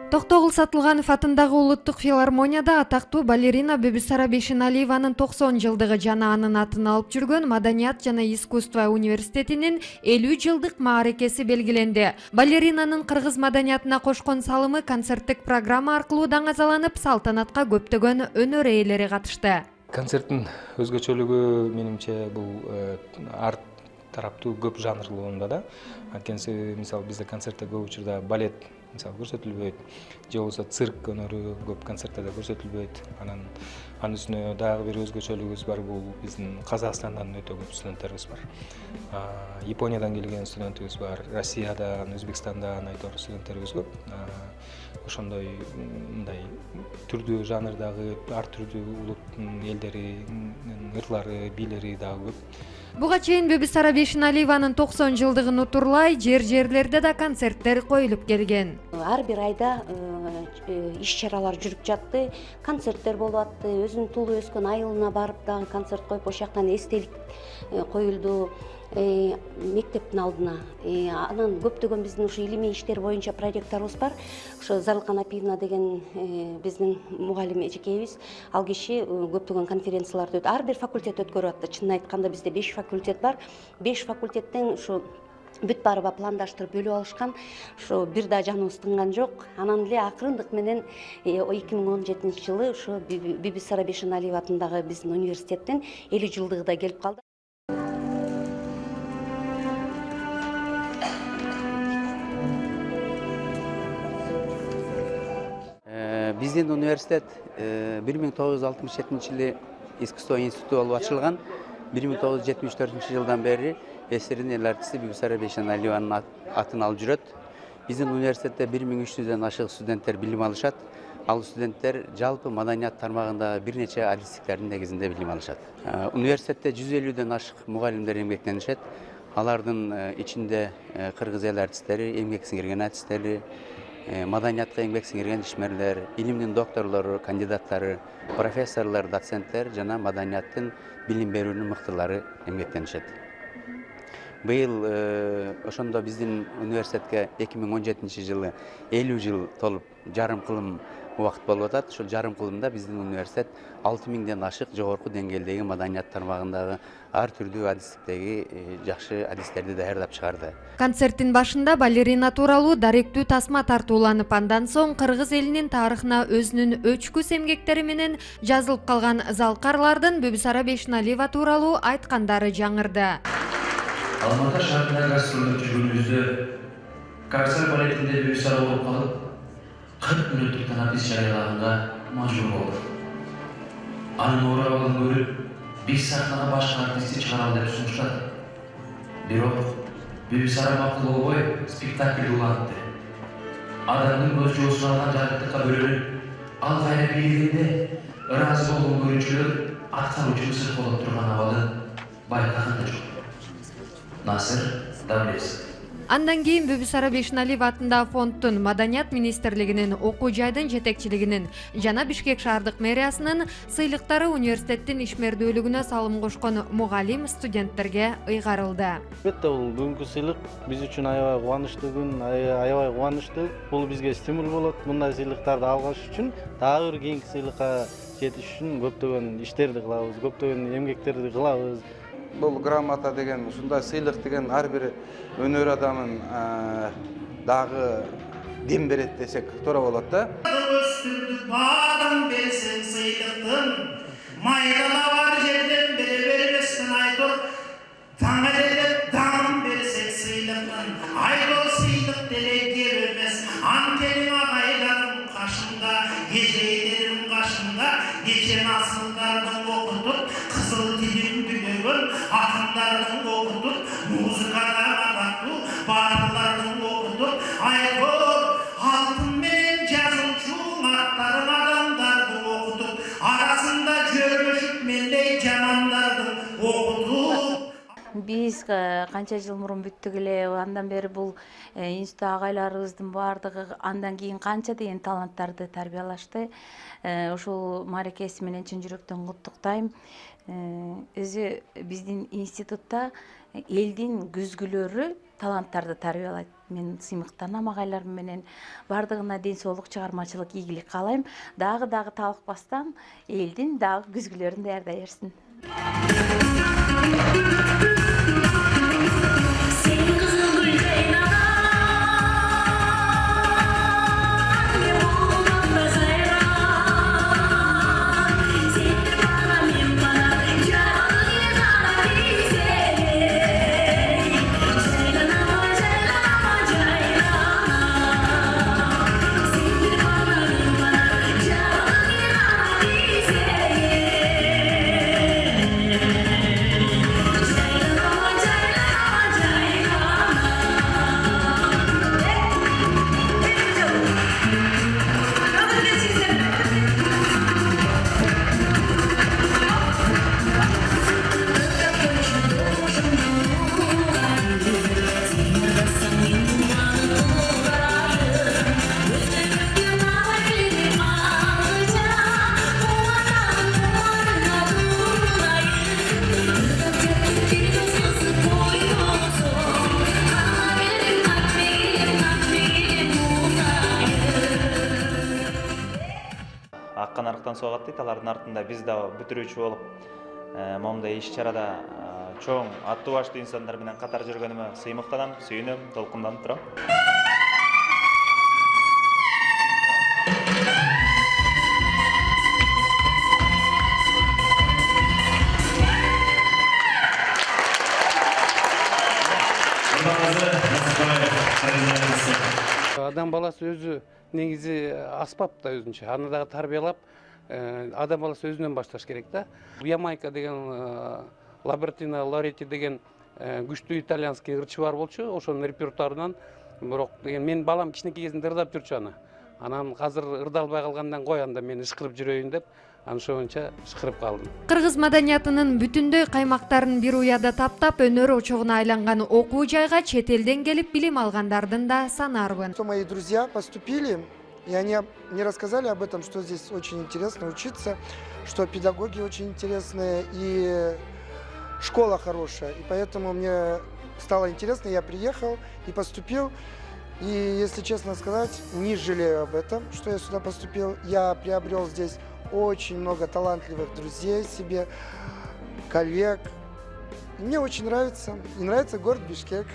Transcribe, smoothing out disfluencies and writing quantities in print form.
Токтогул Сатылганов атындагы улуттук филармонияда атактуу балерина Бүбүсара Бешеналиеванын 90 жылдыгы жана анын атын алып жүргөн Маданият жана искусство университетинин 50 жылдык мааракеси белгиленди. Балеринанын кыргыз маданиятына кошкон салымы концерттик программа аркылуу даңазаланып, салтанатка көптөгөн өнөр ээлери катышты. Концерттин өзгөчөлүгү менимче бул арт тараптуу көп жанрлуулунда да. Анткенси мисалы бизде концертте көп учурда балет мисалы көрсөтүлбөйт, же болбосо цирк өнөрү көп концерттерде көрсөтүлбөйт. Анын үстүнө дагы бир өзгөчөлүгүбүз бар, бул биздин Казакстандан өтө көп студенттерибиз бар. Япониядан келген студентибиз бар, Россиядан, Өзбекстандан айтор студенттерибиз көп. Ошондой мындай түрдүү жанрдагы ар түрдүү улуттун элдери, ырлары, бийлери дагы көп. Буга чейин Бүбүсара Бешеналиеванын 90 жылдыгын утурлай жерлерде да концерттер коюлуп келген. Ар бир айда иш-чаралар жүрүп жатты, концерттер болуп атты. Өзүнүн туулуп өскөн айылына барып дагы концерт коюп, ошол жактан эстелик коюлду мектептин алдына. Анан көптөгөн биздин ушу илимий иштер боюнча проректорубуз бар. Ошо Зарылкан Апиевна деген биздин мугалим эжекейибиз. Ал киши көптөгөн конференцияларды ар бир факультет өткөрүп атты. Чынын айтканда бизде 5 факультет бар. 5 факультеттен ушу бүт барыба пландаштырып бөлүп алышкан. Ошо бир да жаныбыз тынган жок. Анан эле акырындык менен 2017 жылы ошо Бүбүсара Бешеналиева атындагы биздин университеттин 50 жылдыгы да келип калды. Биздин университет 1967 жылы искусство институту болуп ачылган. 1974 жылдан бери СССРдин эл артисти Бүбүсара Бешеналиеванын атын алып жүрөт. Биздин университетте 1300дөн ашык студенттер билим алышат. Ал студенттер жалпы маданият тармагындагы бир нече адистиктердин негизинде билим алышат. Университетте 150дөн ашык мугалимдер эмгектенишет. Алардын ичинде кыргыз эл артисттери, эмгек сиңирген артисттери, маданиятка эмгек сиңирген ишмерлер, илимдин докторлору, кандидаттары, профессорлор, доценттер жана маданияттын билим берүүнүн мыктылары эмгектенишет. Быйыл ошондо биздин университетке 2017 жылы 50 жыл толуп жарым кылым убакыт болуп атат. Ошол жарым кылымда биздин университет 6000ден ашык жогорку деңгээлдеги маданият тармагындагы ар түрдүү адистиктеги жакшы адистерди даярдап чыгарды. Концерттин башында балерина тууралуу даректүү тасма тартууланып, андан соң кыргыз элинин тарыхына өзүнүн өчкүс эмгектери менен жазылып калган залкарлардын Бүбүсара Бешеналиева тууралуу айткандары жаңырды. Алматы шаарында гастролдоп жүргөнүбүздө Кавсар балетинде Бүбүсара болуп калып, 40 мүнөттүк танапис жарыялаганга мажбур болдук. Анын оорабалын көрүп, биз сахнага башка артистти чыгаралы деп сунуштады. Бирок Бүбүсара макул болбой, спектакль улантты. Адамдын көз жоосун алган жарыктыкка бөлөнүп, ал кайра бийлегенде ыраазы болгон көрүүчүлөр аткаруучу ысык болуп турган абалын байкаган да жок. Насыр Давлес. Андан кийин Бүбүсара Бешеналиева атындагы фонддун Маданият министрлигинин, окуу жайдын жетекчилигинин жана Бишкек шаардык мэриясынын сыйлыктары университеттин ишмердүүлүгүнө салым кошкон мугалим студенттерге ыйгарылды. Албетте, бул бүгүнкү сыйлык биз үчүн аябай кубанычтуу күн, аябай кубанычтуу. Бул бизге стимул болот. Мындай сыйлыктарды алгаш үчүн, дагы бир кийинки сыйлыкка жетиш үчүн көптөгөн иштерди кылабыз, көптөгөн эмгектерди кылабыз. Бұл грамота деген, ушундай сыйлык деген ар бир өнөр адамын дагы дем берет десек туура болот да. Бадам берсең сыйлыктын, майдалабар жерден бере бербестин айтор. Таңга деп дам берсек сыйлыктын, айтор сыйлык делек бербес. Анкенин агайларым кашында, кежейлерим кашында, кечен асылдардын окутуп, кызыл тилим түгөгөн, акындардын окутуп, музыкада ататтуу, баарлардын окутуп, айтор алтын менен жазылчу аттарын адамдарды окутуп, арасында жөргөшүп мендей жамандарды окутуп. Биз канча жыл мурун бүттүк эле, андан бери бул институт агайларыбыздын баардыгы андан кийин канча деген таланттарды тарбиялашты. Ушул мааракеси менен чын жүрөктөн куттуктайм. Өзү биздин институтта элдин көзгүлөрү таланттарды тарбиялайт. Мен сыймыктанам агайларым менен, бардыгына ден соолук, чыгармачылык, ийгилик каалайм. Дагы талыкпастан элдин дагы көзгүлөрүн даярдай берсин. Аккан арыктан согат дейт, алардын артында биз да бүтүрүүчү болуп, момундай иш-чарада чоң аттуу баштуу инсандар менен катар жүргөнүмө сыймыктанам, сүйүнөм, толкунданып турам. Адам баласы өзү негизи аспап да өзүнчө. Аны дагы тарбиялап, адам баласы өзүнөн башташ керек да. Ямайка деген Лабертино Лорети деген күчтүү итальянский ырчы бар болчу. Ошонун репертуарынан, бирок мен балам кичинекей кезинде ырдап жүрчү аны. Анан азыр ырдалбай калгандан кой анда мен ышкырып жүрөйүн деп, ошончо ышкырып калдым. Кыргыз маданиятынын бүтүндөй каймактарын бир уяда таптап, өнөр очогуна айланган окуу жайга чет элден келип билим алгандардын да санарбын. Мои друзья поступили, и они мне рассказали об этом, что здесь очень интересно учиться, что педагоги очень интересные и школа хорошая. И поэтому мне стало интересно, я приехал и поступил. И, если честно сказать, не жалею об этом, что я сюда поступил. Я приобрел здесь очень много талантливых друзей себе, коллег. И мне очень нравится. И нравится город Бишкек.